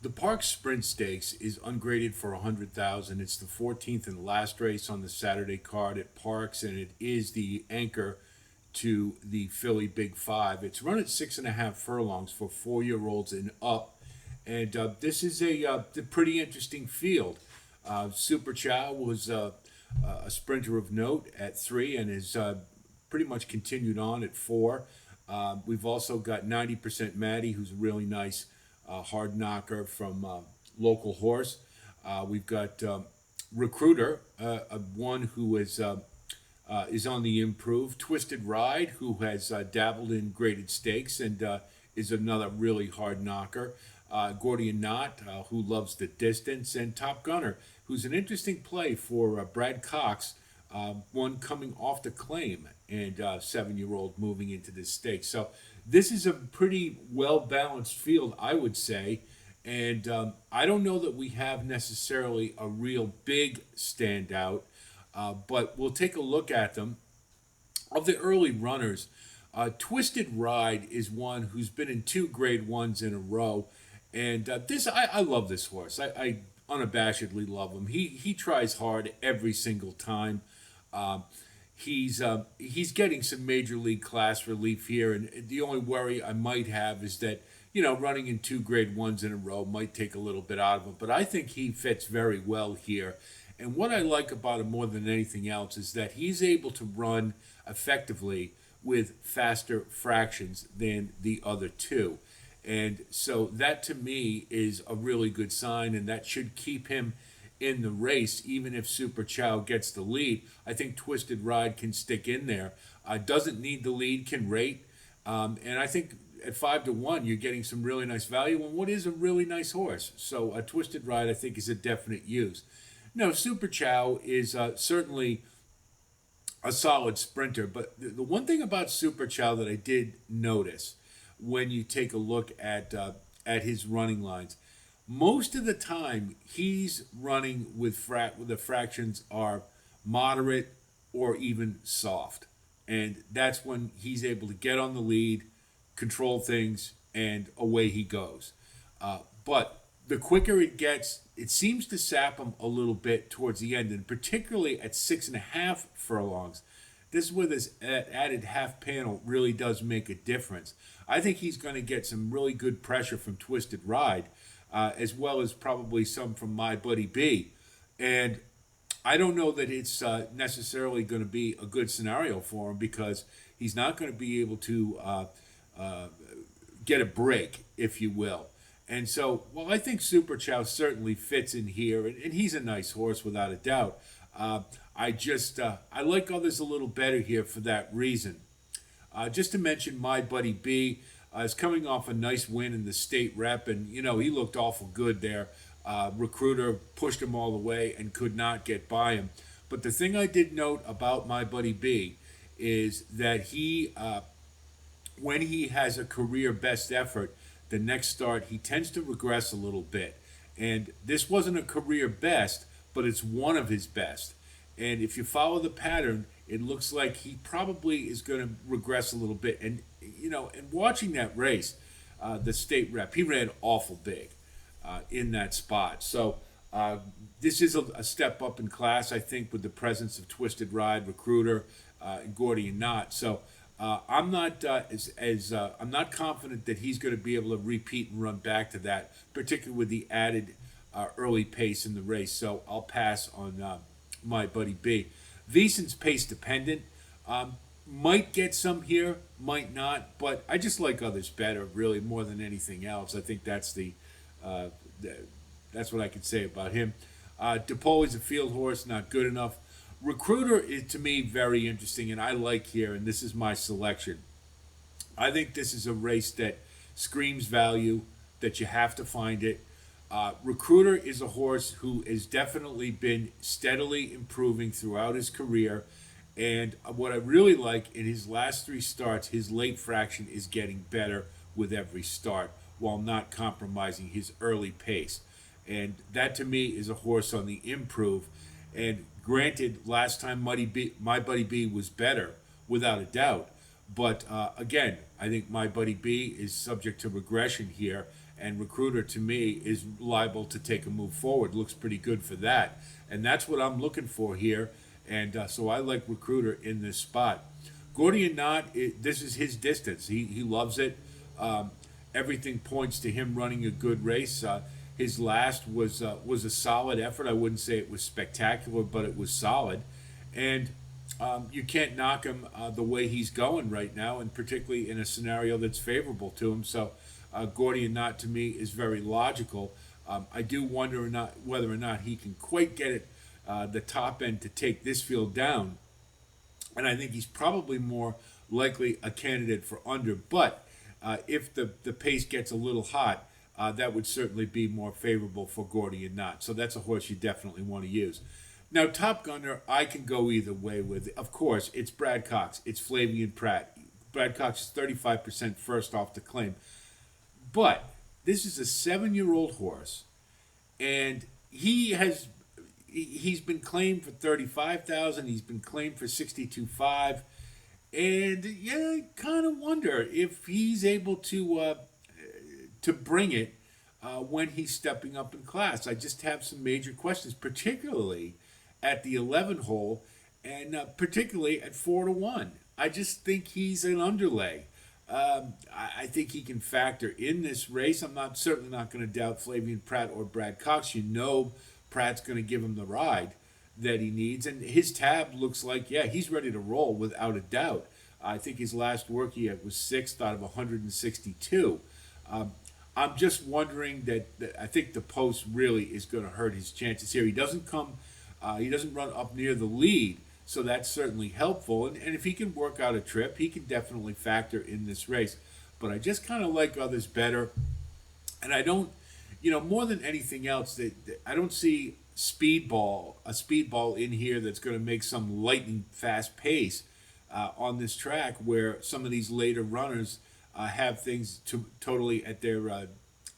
The Park Sprint Stakes is ungraded for 100,000. It's the 14th and last race on the Saturday card at Parx, and it is the anchor to the Philly Big Five. It's run at 6.5 furlongs for 4-year-olds and up, and this is a pretty interesting field. Super Chow was a sprinter of note at 3 and has pretty much continued on at 4. We've also got 90% Maddie, who's a really nice hard knocker from local horse. We've got Recruiter, one who is on the improve. Twisted Ride, who has dabbled in graded stakes and is another really hard knocker. Gordian Knot, who loves the distance, and Top Gunner, who's an interesting play for Brad Cox, one coming off the claim and 7-year-old moving into this stake. So this is a pretty well-balanced field, I would say, and I don't know that we have necessarily a real big standout, but we'll take a look at them. Of the early runners, Twisted Ride is one who's been in 2 grade ones in a row, and I love this horse. I unabashedly love him. He tries hard every single time. He's getting some major league class relief here, and the only worry I might have is that running in 2 grade ones in a row might take a little bit out of him. But I think he fits very well here. And what I like about him more than anything else is that he's able to run effectively with faster fractions than the other two. And so that to me is a really good sign, and that should keep him in the race, even if Super Chow gets the lead. I think Twisted Ride can stick in there. Doesn't need the lead, can rate. And I think at 5-1, you're getting some really nice value on what is a really nice horse. So a Twisted Ride, I think, is a definite use. No, Super Chow is certainly a solid sprinter, but the one thing about Super Chow that I did notice when you take a look at his running lines, most of the time he's running with the fractions are moderate or even soft, and that's when he's able to get on the lead, control things, and away he goes. But the quicker it gets, it seems to sap him a little bit towards the end, and particularly at 6.5 furlongs. This is where this added half panel really does make a difference. I think he's going to get some really good pressure from Twisted Ride, as well as probably some from My Buddy B. And I don't know that it's necessarily going to be a good scenario for him, because he's not going to be able to get a break, if you will. And so, well, I think Super Chow certainly fits in here, and he's a nice horse without a doubt. I like others a little better here for that reason. Just to mention, My Buddy B is coming off a nice win in the state rep, and he looked awful good there. Recruiter pushed him all the way and could not get by him. But the thing I did note about My Buddy B is that when he has a career best effort, the next start, he tends to regress a little bit. And this wasn't a career best, but it's one of his best. And if you follow the pattern, it looks like he probably is going to regress a little bit. And, and watching that race, the state rep, he ran awful big in that spot. So this is a step up in class, I think, with the presence of Twisted Ride, Recruiter, and Gordian Knot. So I'm not I'm not confident that he's going to be able to repeat and run back to that, particularly with the added early pace in the race. So I'll pass on My Buddy B. Veason's pace dependent. Might get some here, might not, but I just like others better, really, more than anything else. I think that's that's what I can say about him. DePaul is a field horse, not good enough. Recruiter is, to me, very interesting, and I like here, and this is my selection. I think this is a race that screams value, that you have to find it. Recruiter is a horse who has definitely been steadily improving throughout his career, and what I really like in his last 3 starts, his late fraction is getting better with every start while not compromising his early pace. And that, to me, is a horse on the improve. And granted, last time My Buddy B was better, without a doubt. But again, I think My Buddy B is subject to regression here. And Recruiter, to me, is liable to take a move forward. Looks pretty good for that. And that's what I'm looking for here. And so I like Recruiter in this spot. Gordian Knot, this is his distance. He loves it. Um, Everything points to him running a good race. His last was a solid effort. I wouldn't say it was spectacular, but it was solid. And you can't knock him the way he's going right now, and particularly in a scenario that's favorable to him. So Gordian Knot to me is very logical. I do wonder whether or not he can quite get it the top end to take this field down, and I think he's probably more likely a candidate for under. But if the pace gets a little hot, that would certainly be more favorable for Gordian Knot. So that's a horse you definitely want to use. Now, Top Gunner, I can go either way with. Of course, it's Brad Cox. It's Flavian Pratt. Brad Cox is 35% first off the claim. But this is a 7-year-old horse, and he's been claimed for 35,000. He's been claimed for 62.5, and yeah, I kind of wonder if he's able to bring it when he's stepping up in class. I just have some major questions, particularly at the 11 hole, and particularly at 4-1. I just think he's an underlay. I think he can factor in this race. Certainly not going to doubt Flavian Pratt or Brad Cox. You know Pratt's going to give him the ride that he needs, and his tab looks like, yeah, he's ready to roll without a doubt. I think his last work he had was 6th out of 162. I'm just wondering that I think the post really is going to hurt his chances here. He doesn't run up near the lead, so that's certainly helpful. And if he can work out a trip, he can definitely factor in this race. But I just kind of like others better, and I don't, more than anything else, that I don't see a speedball in here that's going to make some lightning fast pace on this track, where some of these later runners have things totally at their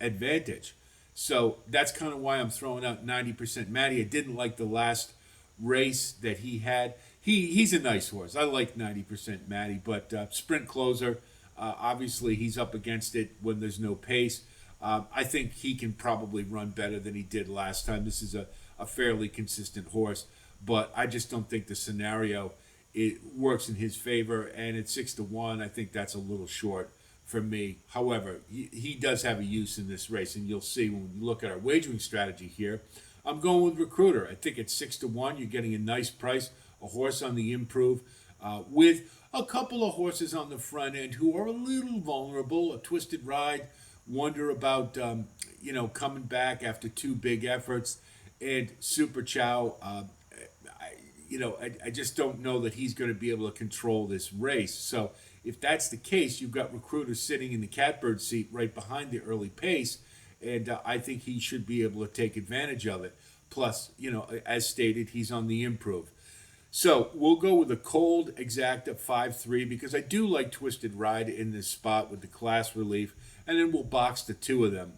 advantage. So that's kind of why I'm throwing out 90% Matty. I didn't like the last race that he had. He's a nice horse. I like 90% Matty, but sprint closer, obviously he's up against it when there's no pace. I think he can probably run better than he did last time. This is a fairly consistent horse, but I just don't think the scenario it works in his favor. And at 6-1, I think that's a little short for me. However, he does have a use in this race, and you'll see when we look at our wagering strategy here. I'm going with Recruiter. I think at 6-1, you're getting a nice price, a horse on the improve, with a couple of horses on the front end who are a little vulnerable. A Twisted Ride, wonder about coming back after 2 big efforts, and Super Chow. I just don't know that he's going to be able to control this race. So if that's the case, you've got Recruiter sitting in the catbird seat right behind the early pace, and I think he should be able to take advantage of it. Plus, as stated, he's on the improve. So we'll go with a cold exacta 5-3 because I do like Twisted Ride in this spot with the class relief, and then we'll box the 2 of them.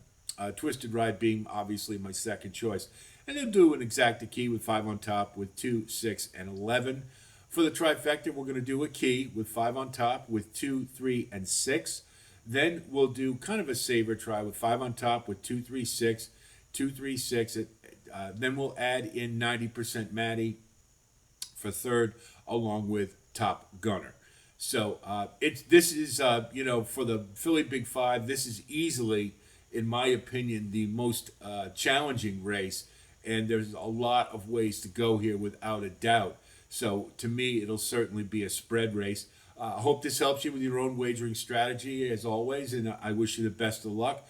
Twisted Ride being obviously my second choice. And then do an exacta key with 5 on top with 2, 6, and 11. For the trifecta, we're going to do a key with 5 on top with 2, 3, and 6. Then we'll do kind of a saver try with 5 on top with 2, 3, 6, 2, 3, 6. Then we'll add in 90% Matty for third, along with Top Gunner. So this is for the Philly Big Five, this is easily, in my opinion, the most challenging race, and there's a lot of ways to go here without a doubt. So to me, it'll certainly be a spread race. I hope this helps you with your own wagering strategy, as always, and I wish you the best of luck.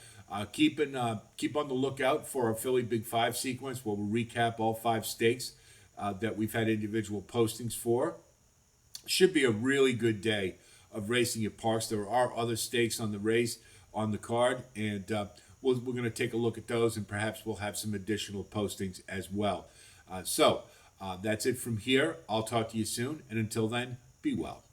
Keep on the lookout for our Philly Big Five sequence, where we'll recap all 5 stakes that we've had individual postings for. Should be a really good day of racing at Parx. There are other stakes on the race on the card, and we're going to take a look at those, and perhaps we'll have some additional postings as well. So that's it from here. I'll talk to you soon, and until then, be well.